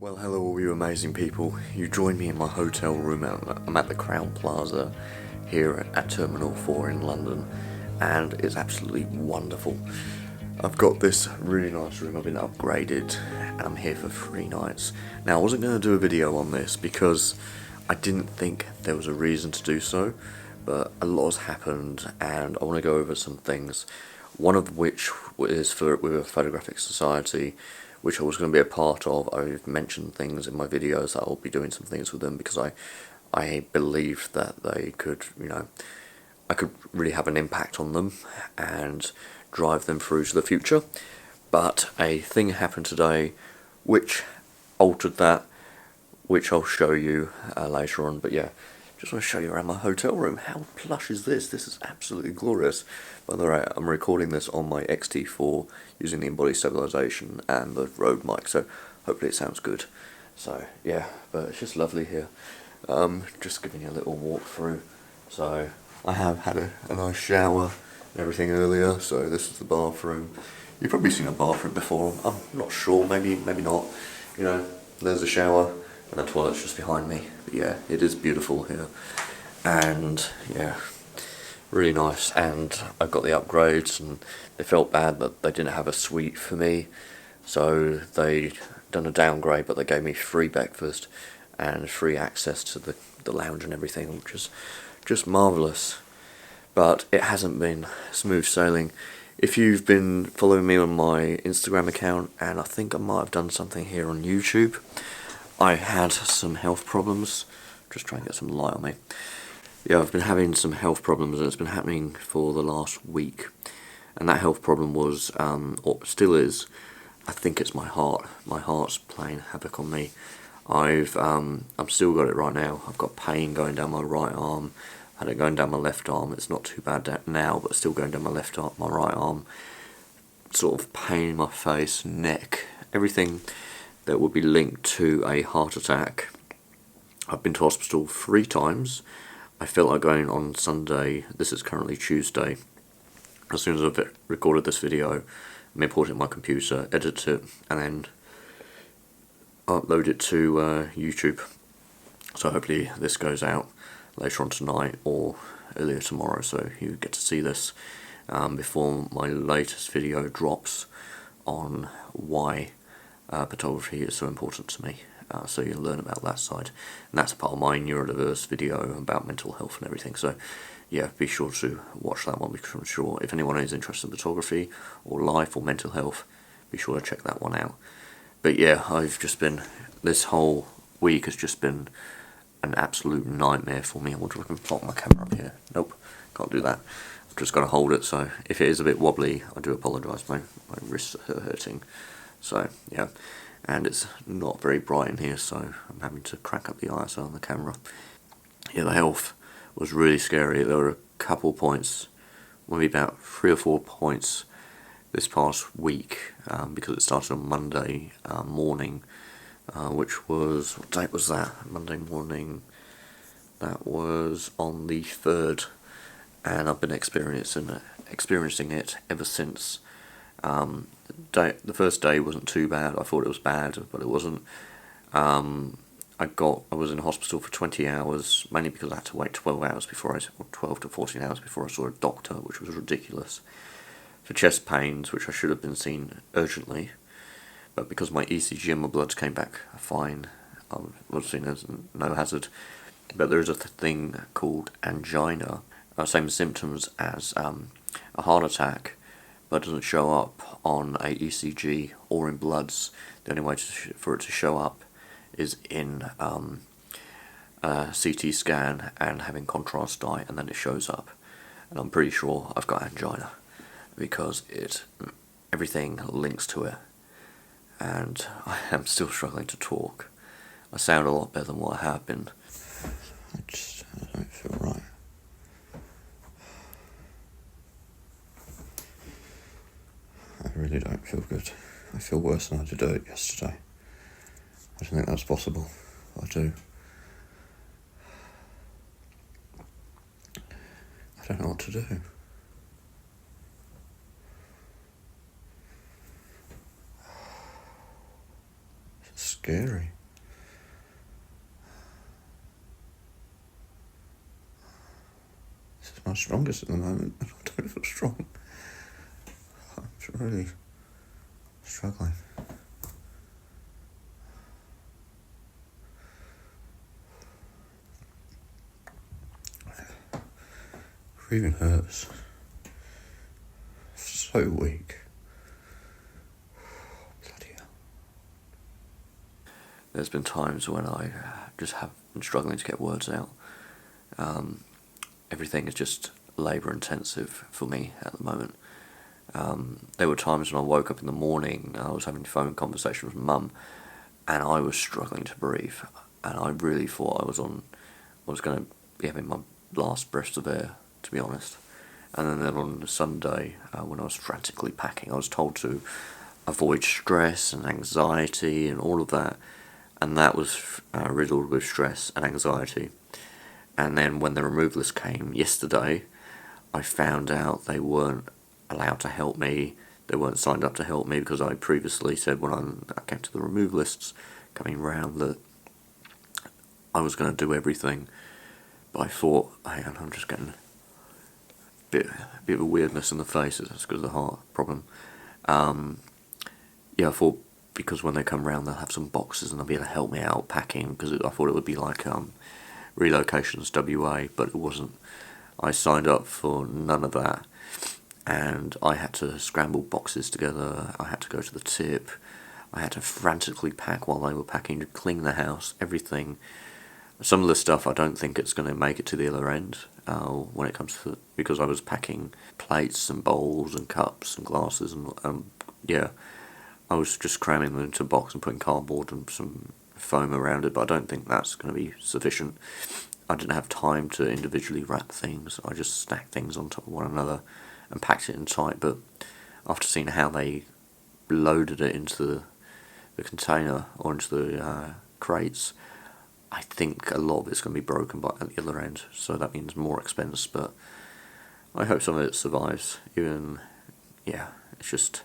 Well, hello all you amazing people. You joined me in my hotel room. I'm at the Crown Plaza here at Terminal 4 in London, and it's absolutely wonderful. I've got this really nice room. I've been upgraded and I'm here for 3 nights. Now, I wasn't going to do a video on this because I didn't think there was a reason to do so, but a lot has happened and I want to go over some things. One of which is with a photographic society, which I was going to be a part of. I've mentioned things in my videos that I'll be doing some things with them because I believed that they could, I could really have an impact on them and drive them through to the future. But a thing happened today which altered that, which I'll show you later on. But yeah, just want to show you around my hotel room. How plush is this? This is absolutely glorious. By the way, I'm recording this on my XT4 using the embody stabilization and the Rode mic, so hopefully it sounds good. So yeah, but it's just lovely here. Just giving you a little walk through. So I have had a nice shower and everything earlier, so this is the bathroom. You've probably seen a bathroom before, I'm not sure, maybe not. There's a shower and the toilet's just behind me. But yeah, it is beautiful here. And yeah, really nice. And I got the upgrades and they felt bad that they didn't have a suite for me. So they done a downgrade, but they gave me free breakfast and free access to the lounge and everything, which is just marvellous. But it hasn't been smooth sailing. If you've been following me on my Instagram account, and I think I might have done something here on YouTube, I had some health problems. Just try and get some light on me. Yeah, I've been having some health problems and it's been happening for the last week. And that health problem was, or still is, I think it's my heart. My heart's playing havoc on me. I've still got it right now. I've got pain going down my right arm. I had it going down my left arm. It's not too bad now, but still going down my left arm, my right arm. Sort of pain in my face, neck, everything that would be linked to a heart attack. I've been to hospital 3 times. I felt like going on Sunday. This is currently Tuesday. As soon as I've recorded this video, I'm importing my computer, edit it, and then upload it to YouTube. So hopefully this goes out later on tonight or earlier tomorrow, so you get to see this before my latest video drops on why photography is so important to me. So you'll learn about that side, and that's a part of my neurodiverse video about mental health and everything. So yeah, be sure to watch that one, because I'm sure if anyone is interested in photography or life or mental health, be sure to check that one out. But yeah, this whole week has just been an absolute nightmare for me. I wonder if I can plot my camera up here. Nope, can't do that. I've just got to hold it, so if it is a bit wobbly, I do apologise. My wrists are hurting. So yeah, and it's not very bright in here, so I'm having to crank up the ISO on the camera. Yeah, the health was really scary. There were a couple points, maybe about 3 or 4 points this past week, because it started on Monday morning, which was, what date was that? Monday morning, that was on the 3rd, and I've been experiencing it ever since. The first day wasn't too bad. I thought it was bad, but it wasn't. I was in hospital for 20 hours, mainly because I had to wait 12 hours or 12 to 14 hours before I saw a doctor, which was ridiculous. For chest pains, which I should have been seen urgently, but because my ECG and my bloods came back fine, I was seen as no hazard. But there is a thing called angina, same symptoms as a heart attack, but it doesn't show up on a ECG or in bloods. The only way for it to show up is in a CT scan and having contrast dye, and then it shows up. And I'm pretty sure I've got angina because everything links to it, and I am still struggling to talk. I sound a lot better than what I have been. I don't feel right. I really don't feel good. I feel worse than I did yesterday. I didn't think that was possible. I do. I don't know what to do. It's scary. This is my strongest at the moment, and I don't feel strong. I'm really struggling. Breathing hurts. So weak. Bloody hell. There's been times when I just have been struggling to get words out. Everything is just labour intensive for me at the moment. There were times when I woke up in the morning, I was having a phone conversation with Mum, and I was struggling to breathe, and I really thought I was going to be having my last breaths of air, to be honest. And then on Sunday, when I was frantically packing, I was told to avoid stress and anxiety and all of that, and that was riddled with stress and anxiety. And then when the removalists came yesterday, I found out they weren't allowed to help me. They weren't signed up to help me because I previously said when I came to the removalists coming round that I was going to do everything. But I thought, hang on, I'm just getting a bit of a weirdness in the face. That's because of the heart problem. Yeah, I thought because when they come round they'll have some boxes and they'll be able to help me out packing, because I thought it would be like Relocations WA, but it wasn't. I signed up for none of that, and I had to scramble boxes together. I had to go to the tip. I had to frantically pack while they were packing, to clean the house, everything. Some of the stuff I don't think it's going to make it to the other end when it comes to, because I was packing plates and bowls and cups and glasses and yeah, I was just cramming them into a box and putting cardboard and some foam around it, but I don't think that's going to be sufficient. I didn't have time to individually wrap things. I just stacked things on top of one another and packed it in tight, but after seeing how they loaded it into the container or into the crates, I think a lot of it's going to be broken at the other end, so that means more expense, but I hope some of it survives. Even, yeah, it's just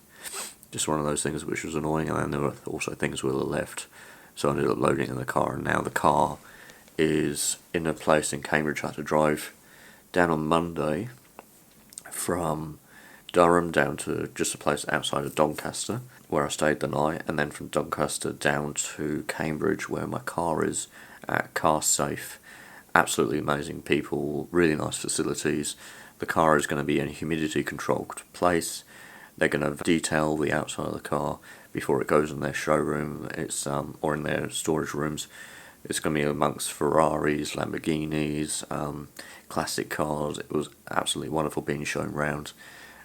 one of those things which was annoying, and then there were also things were left, so I ended up loading it in the car, and now the car is in a place in Cambridge. I had to drive down on Monday from Durham down to just a place outside of Doncaster, where I stayed the night, and then from Doncaster down to Cambridge, where my car is at Car Safe. Absolutely amazing people, really nice facilities. The car is going to be in a humidity controlled place. They're going to detail the outside of the car before it goes in their showroom. It's or in their storage rooms. It's going to be amongst Ferraris, Lamborghinis, classic cars. It was absolutely wonderful being shown round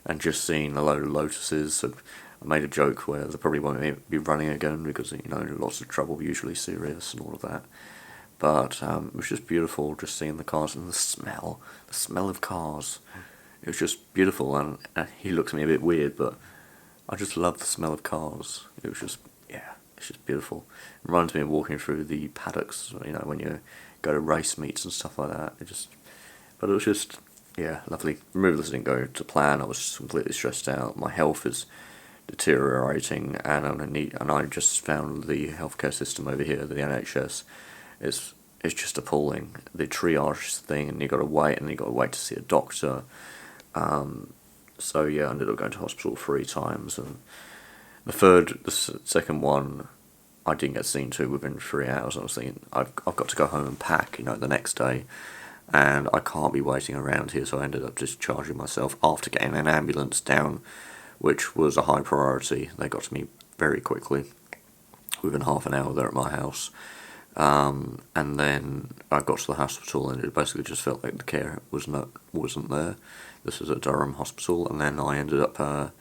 and just seeing a load of Lotuses. So I made a joke where they probably won't be running again because, you know, lots of trouble, usually serious and all of that. But it was just beautiful just seeing the cars and the smell of cars. It was just beautiful, and he looked at me a bit weird, but I just love the smell of cars. It was just, yeah, it's just beautiful. It reminds me of walking through the paddocks, you know, when you go to race meets and stuff like that. But it was just, yeah, lovely. Removals didn't go to plan. I was completely stressed out. My health is deteriorating, and I just found the healthcare system over here, the NHS, it's just appalling. The triage thing, and you got to wait to see a doctor. So yeah, I ended up going to hospital 3 times, and the second one, I didn't get seen to within 3 hours. I was thinking, I've got to go home and pack, you know, the next day, and I can't be waiting around here. So I ended up discharging myself after getting an ambulance down, which was a high priority. They got to me very quickly, within half an hour. They're at my house. And then I got to the hospital, and it basically just felt like the care wasn't there. This was at Durham Hospital, and then I ended up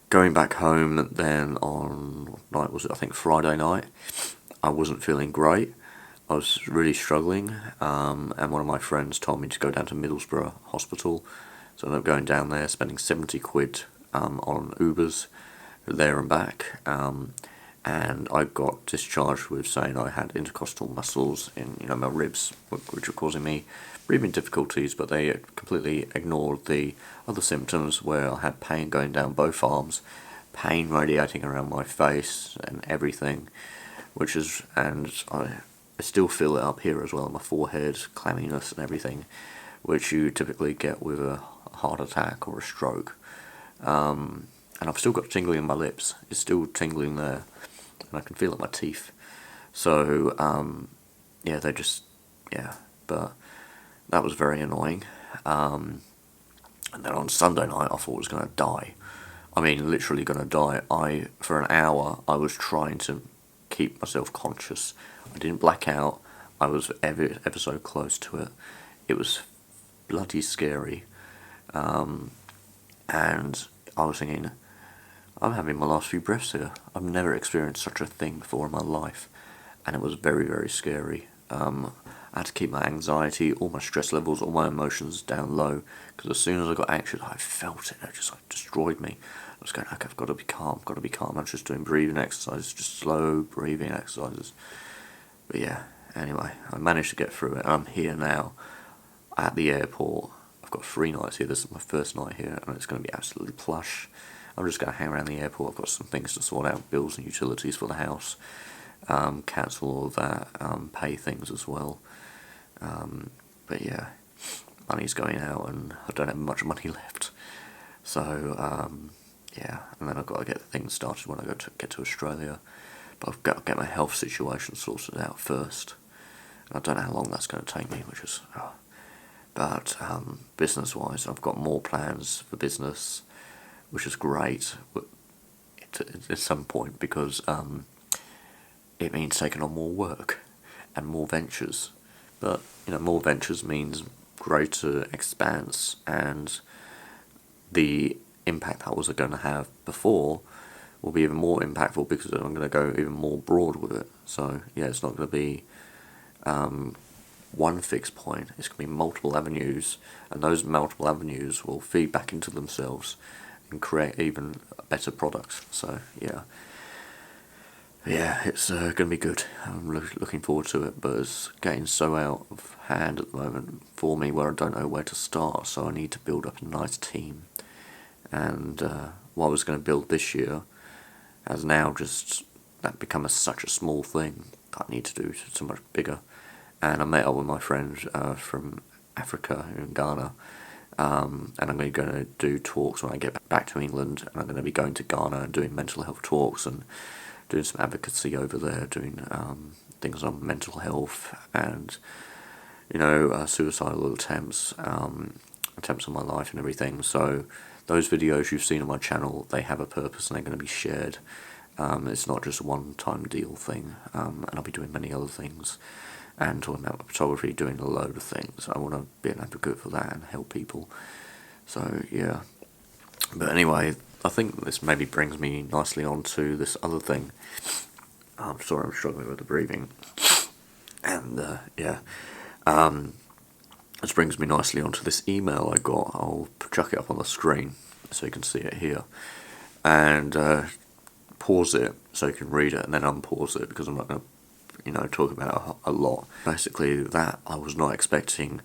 going back home. Then on night was it? I think Friday night. I wasn't feeling great. I was really struggling, and one of my friends told me to go down to Middlesbrough Hospital. So I ended up going down there, spending £70 on Ubers there and back. And I got discharged with saying I had intercostal muscles in, you know, my ribs, which were causing me breathing difficulties, but they completely ignored the other symptoms where I had pain going down both arms, pain radiating around my face and everything, and I still feel it up here as well on my forehead, clamminess and everything, which you typically get with a heart attack or a stroke. And I've still got tingling in my lips. It's still tingling there, and I can feel it in my teeth. So, yeah, but that was very annoying. And then on Sunday night, I thought I was going to die. I mean, literally going to die. For an hour, I was trying to keep myself conscious. I didn't black out. I was ever so close to it. It was bloody scary. And I was thinking, I'm having my last few breaths here. I've never experienced such a thing before in my life. And it was very, very scary. I had to keep my anxiety, all my stress levels, all my emotions down low, because as soon as I got anxious, I felt it. It just destroyed me. I was going, okay, I've got to be calm, I'm just doing breathing exercises, just slow breathing exercises. But yeah, anyway, I managed to get through it. I'm here now at the airport. I've got 3 nights here. This is my first night here, and it's going to be absolutely plush. I'm just going to hang around the airport. I've got some things to sort out, bills and utilities for the house. Cancel all of that, pay things as well. But yeah, money's going out and I don't have much money left. So, yeah, and then I've got to get things started when I get to Australia. But I've got to get my health situation sorted out first. And I don't know how long that's going to take me, But business-wise, I've got more plans for business, which is great at some point, because it means taking on more work and more ventures. But, more ventures means greater expanse, and the impact I was going to have before will be even more impactful because I'm going to go even more broad with it. So, yeah, it's not going to be one fixed point. It's going to be multiple avenues, and those multiple avenues will feed back into themselves and create even better products. So, yeah. Yeah, it's going to be good. I'm looking forward to it, but it's getting so out of hand at the moment for me where I don't know where to start, so I need to build up a nice team. And what I was going to build this year has now just become such a small thing. I need to do so much bigger. And I met up with my friend from Africa, in Ghana, and I'm going to do talks when I get back to England, and I'm going to be going to Ghana and doing mental health talks and doing some advocacy over there, doing things on mental health and, suicidal attempts on my life and everything. So those videos you've seen on my channel, they have a purpose and they're going to be shared. It's not just a one-time deal thing, and I'll be doing many other things. And talking about photography, doing a load of things. I want to be an advocate for that and help people. So, yeah. But anyway, I think this maybe brings me nicely on to this other thing. I'm sorry, I'm struggling with the breathing. And, yeah. This brings me nicely onto this email I got. I'll chuck it up on the screen so you can see it here. And pause it so you can read it, and then unpause it because I'm not going to talk about a lot. Basically, that I was not expecting.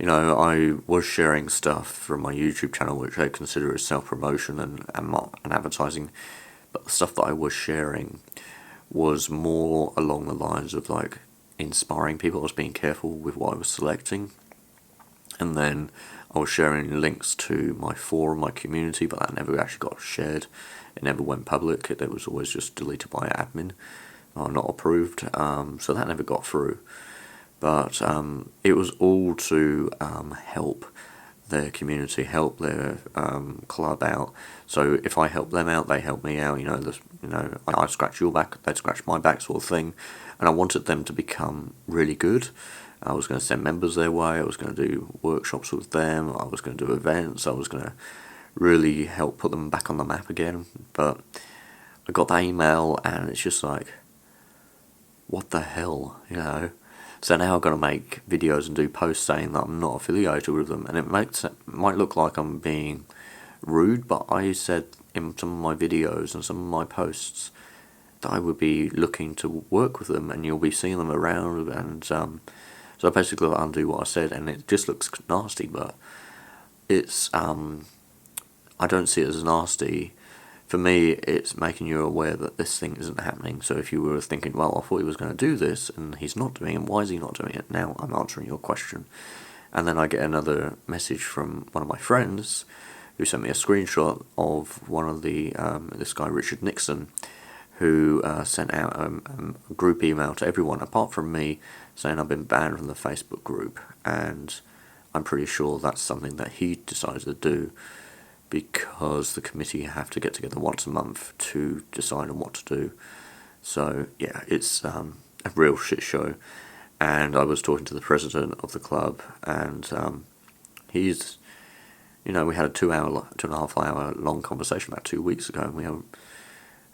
I was sharing stuff from my YouTube channel, which I consider as self-promotion and advertising, but the stuff that I was sharing was more along the lines of, inspiring people. I was being careful with what I was selecting, and then I was sharing links to my forum, my community, but that never actually got shared. It never went public. It was always just deleted by admin. Not approved, so that never got through. But it was all to help their community, help their club out. So if I help them out, they help me out. I scratch your back, they scratch my back, sort of thing. And I wanted them to become really good. I was going to send members their way. I was going to do workshops with them. I was going to do events. I was going to really help put them back on the map again. But I got that email, and it's just like, what the hell, So now I've got to make videos and do posts saying that I'm not affiliated with them, and it might look like I'm being rude, but I said in some of my videos and some of my posts that I would be looking to work with them, and you'll be seeing them around, and so I basically undo what I said, and it just looks nasty, but it's I don't see it as nasty for me, it's making you aware that this thing isn't happening. So if you were thinking, well, I thought he was going to do this, and he's not doing it, why is he not doing it? Now I'm answering your question. And then I get another message from one of my friends who sent me a screenshot of one of the, this guy Richard Nixon, who sent out a group email to everyone apart from me saying I've been banned from the Facebook group, and I'm pretty sure that's something that he decided to do because the committee have to get together once a month to decide on what to do. So yeah, it's a real shit show. And I was talking to the president of the club, and he's, we had a 2.5 hour long conversation about 2 weeks ago, and we were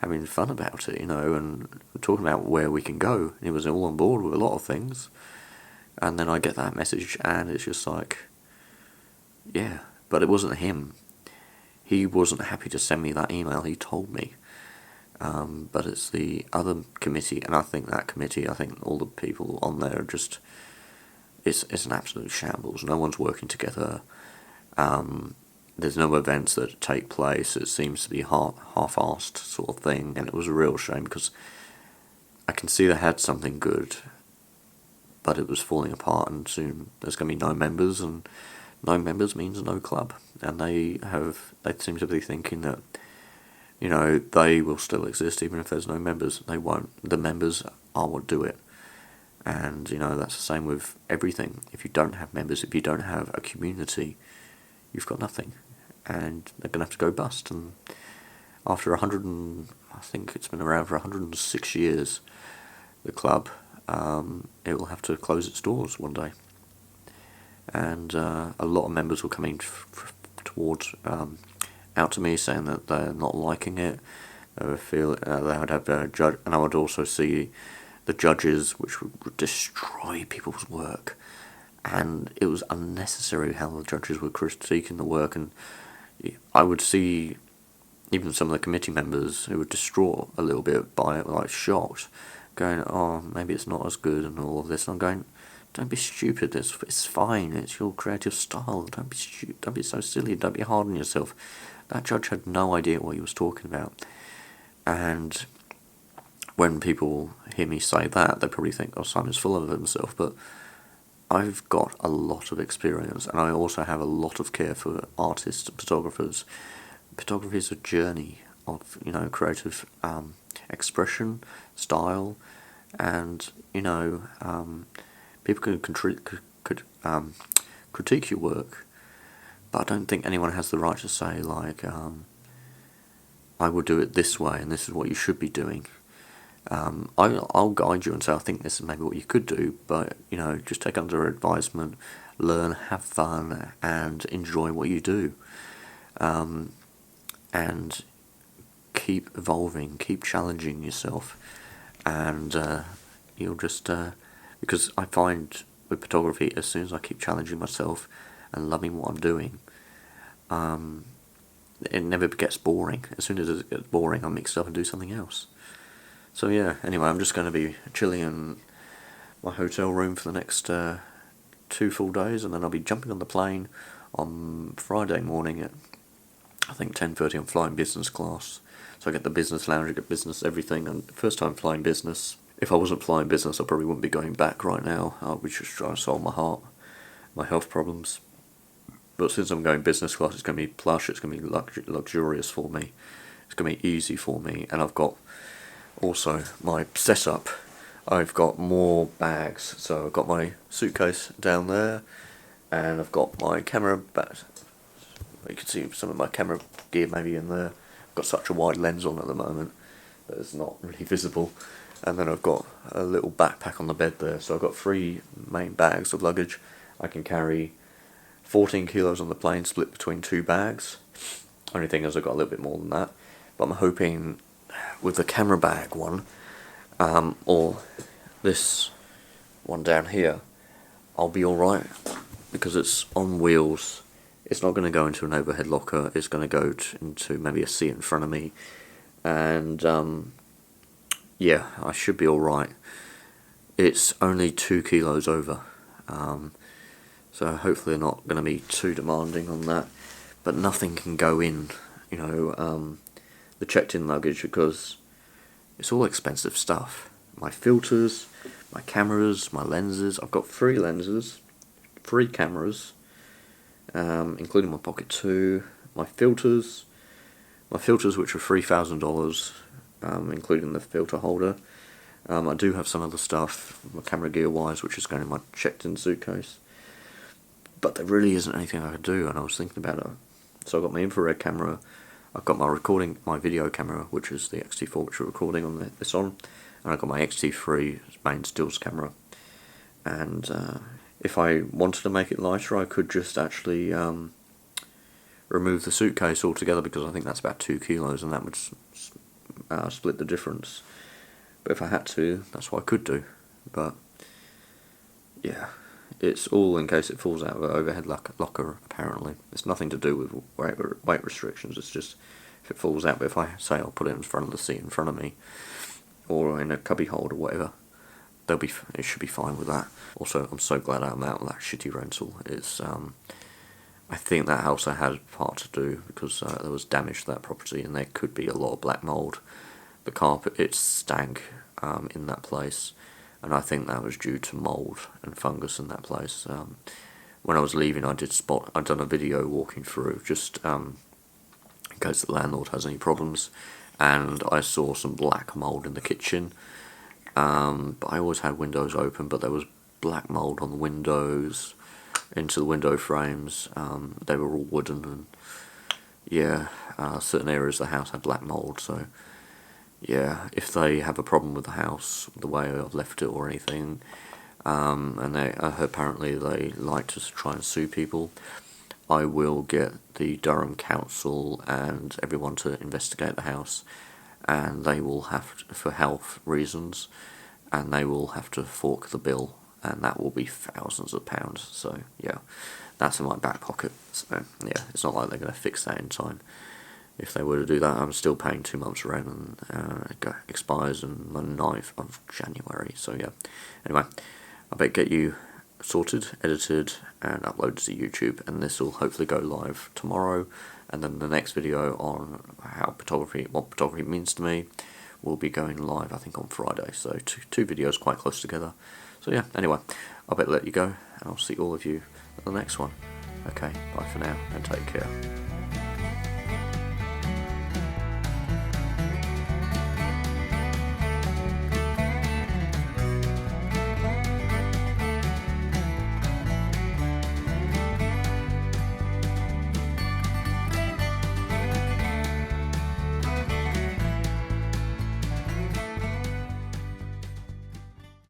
having fun about it, and talking about where we can go. He was all on board with a lot of things, and then I get that message, and it's just like, yeah, but it wasn't him. He wasn't happy to send me that email, he told me. But it's the other committee, and I think all the people on there are just, it's an absolute shambles. No one's working together. There's no events that take place. It seems to be half-assed sort of thing, and it was a real shame because I can see they had something good, but it was falling apart, and soon there's going to be no members, and no members means no club. And they seem to be thinking that, they will still exist even if there's no members. They won't. The members are what do it. And, that's the same with everything. If you don't have members, if you don't have a community, you've got nothing. And they're going to have to go bust. And after I think it's been around for 106 years, the club, it will have to close its doors one day. And a lot of members were coming out to me saying that they're not liking it. They would feel they would have a judge, and I would also see the judges, which would destroy people's work, and it was unnecessary how the judges were critiquing the work, and I would see even some of the committee members who were distraught a little bit by it, like shocked, going, "Oh, maybe it's not as good," and all of this. And I'm going, don't be stupid. It's fine. It's your creative style. Don't be stupid. Don't be so silly. Don't be hard on yourself. That judge had no idea what he was talking about. And when people hear me say that, they probably think, oh, Simon's full of himself. But I've got a lot of experience, and I also have a lot of care for artists and photographers. Photography is a journey of, creative expression, style, and, people could critique your work, but I don't think anyone has the right to say, like, I will do it this way, and this is what you should be doing. I'll guide you and say, I think this is maybe what you could do, but, just take under advisement, learn, have fun, and enjoy what you do. And keep evolving, keep challenging yourself, and you'll just... because I find with photography, as soon as I keep challenging myself and loving what I'm doing, it never gets boring. As soon as it gets boring, I mix it up and do something else. So yeah, anyway, I'm just going to be chilling in my hotel room for the next 2 full days, and then I'll be jumping on the plane on Friday morning at, I think, 10:30. I'm flying business class. So I get the business lounge, I get business everything, and first time flying business. If I wasn't flying business, I probably wouldn't be going back right now. I would just try to solve my health problems. But since I'm going business class, it's going to be plush, it's going to be luxurious for me. It's going to be easy for me. And I've got also my setup. I've got more bags. So I've got my suitcase down there, and I've got my camera back. You can see some of my camera gear maybe in there. I've got such a wide lens on at the moment that it's not really visible. And then I've got a little backpack on the bed there. So I've got 3 main bags of luggage. I can carry 14 kilos on the plane, split between 2 bags. Only thing is I've got a little bit more than that. But I'm hoping with the camera bag one, or this one down here, I'll be alright. Because it's on wheels. It's not going to go into an overhead locker. It's going to go into maybe a seat in front of me. And yeah, I should be alright. It's only 2 kilos over, so hopefully they're not going to be too demanding on that, but nothing can go in, the checked-in luggage because it's all expensive stuff. My filters, my cameras, my lenses. I've got 3 lenses, 3 cameras, including my Pocket 2. My filters which are $3,000, including the filter holder. I do have some other stuff, my camera gear wise, which is going in my checked-in suitcase. But there really isn't anything I could do, and I was thinking about it. So I've got my infrared camera, I've got my video camera, which is the X-T4, which we're recording on this on, and I've got my X-T3 main stills camera. And if I wanted to make it lighter, I could just actually remove the suitcase altogether, because I think that's about 2 kilos, and that would split the difference. But if I had to, that's what I could do. But yeah, it's all in case it falls out of an overhead locker, apparently. It's nothing to do with weight restrictions, it's just if it falls out. But if I say I'll put it in front of the seat in front of me, or in a cubby hold or whatever, it should be fine with that. Also, I'm so glad I'm out of that shitty rental. It's I think that also had part to do because there was damage to that property, and there could be a lot of black mould. The carpet, it stank in that place, and I think that was due to mould and fungus in that place. When I was leaving, I'd done a video walking through, just in case the landlord has any problems, and I saw some black mould in the kitchen. But I always had windows open, but there was black mould on the windows, into the window frames. They were all wooden, and yeah, certain areas of the house had black mould. So yeah, if they have a problem with the house, the way I've left it or anything, and apparently they like to try and sue people, I will get the Durham Council and everyone to investigate the house, and they will have to, for health reasons, and they will have to fork the bill, and that will be thousands of pounds. So yeah, that's in my back pocket. So yeah, it's not like they're going to fix that in time. If they were to do that, I'm still paying 2 months rent, and it expires on the 9th of January. So yeah, anyway, I better get you sorted, edited, and uploaded to YouTube, and this will hopefully go live tomorrow. And then the next video on what photography means to me, will be going live, I think, on Friday. So two videos quite close together. So yeah, anyway, I better let you go, and I'll see all of you at the next one. Okay, bye for now, and take care.